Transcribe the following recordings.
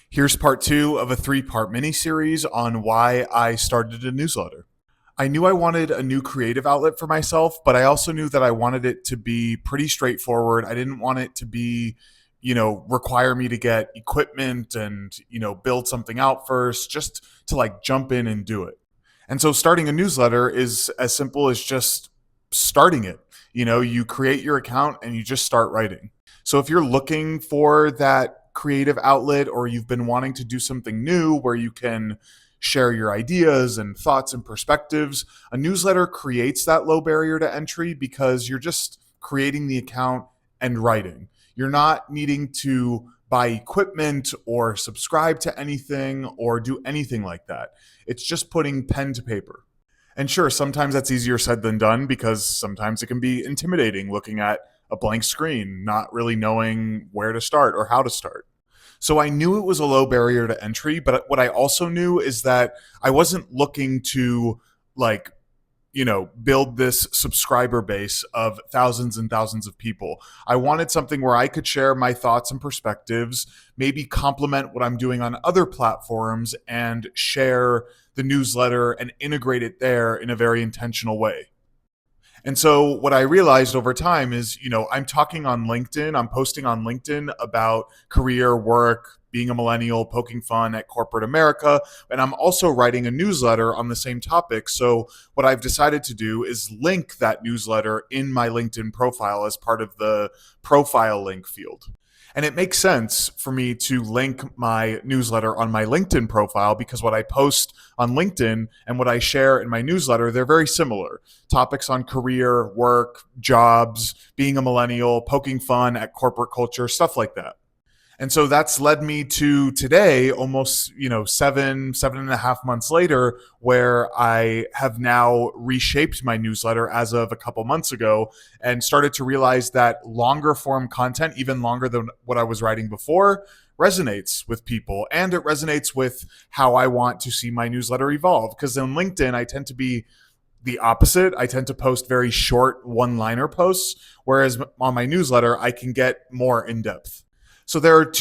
Here's part two of a three-part mini-series on why I started a newsletter. I knew I wanted a new creative outlet for myself, but I also knew that I wanted it to be pretty straightforward. I didn't want it to be, require me to get equipment and, build something out first, just to like jump in and do it. And so starting a newsletter is as simple as just starting it. You create your account and you just start writing. So if you're looking for that creative outlet or you've been wanting to do something new where you can share your ideas and thoughts and perspectives, a newsletter creates that low barrier to entry because you're just creating the account and writing. You're not needing to buy equipment or subscribe to anything or do anything like that. It's just putting pen to paper. And sure, sometimes that's easier said than done because sometimes it can be intimidating looking at a blank screen, not really knowing where to start or how to start. So I knew it was a low barrier to entry, but what I also knew is that I wasn't looking to like build this subscriber base of thousands and thousands of people. I wanted something where I could share my thoughts and perspectives, maybe complement what I'm doing on other platforms and share the newsletter and integrate it there in a very intentional way. And so what I realized over time is, I'm talking on LinkedIn, I'm posting on LinkedIn about career, work, being a millennial, poking fun at corporate America, and I'm also writing a newsletter on the same topic. So what I've decided to do is link that newsletter in my LinkedIn profile as part of the profile link field. And it makes sense for me to link my newsletter on my LinkedIn profile because what I post on LinkedIn and what I share in my newsletter, they're very similar. Topics on career, work, jobs, being a millennial, poking fun at corporate culture, stuff like that. And so that's led me to today, almost, 7.5 months later, where I have now reshaped my newsletter as of a couple months ago and started to realize that longer form content, even longer than what I was writing before, resonates with people. And it resonates with how I want to see my newsletter evolve. Because on LinkedIn, I tend to be the opposite. I tend to post very short one-liner posts, whereas on my newsletter, I can get more in depth. So there are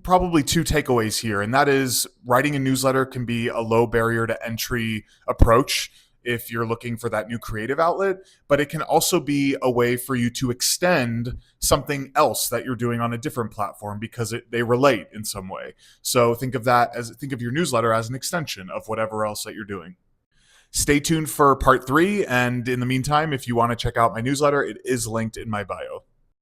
probably two takeaways here, and that is writing a newsletter can be a low barrier to entry approach if you're looking for that new creative outlet, but it can also be a way for you to extend something else that you're doing on a different platform because they relate in some way. So think of your newsletter as an extension of whatever else that you're doing. Stay tuned for part three, and in the meantime, if you want to check out my newsletter, it is linked in my bio.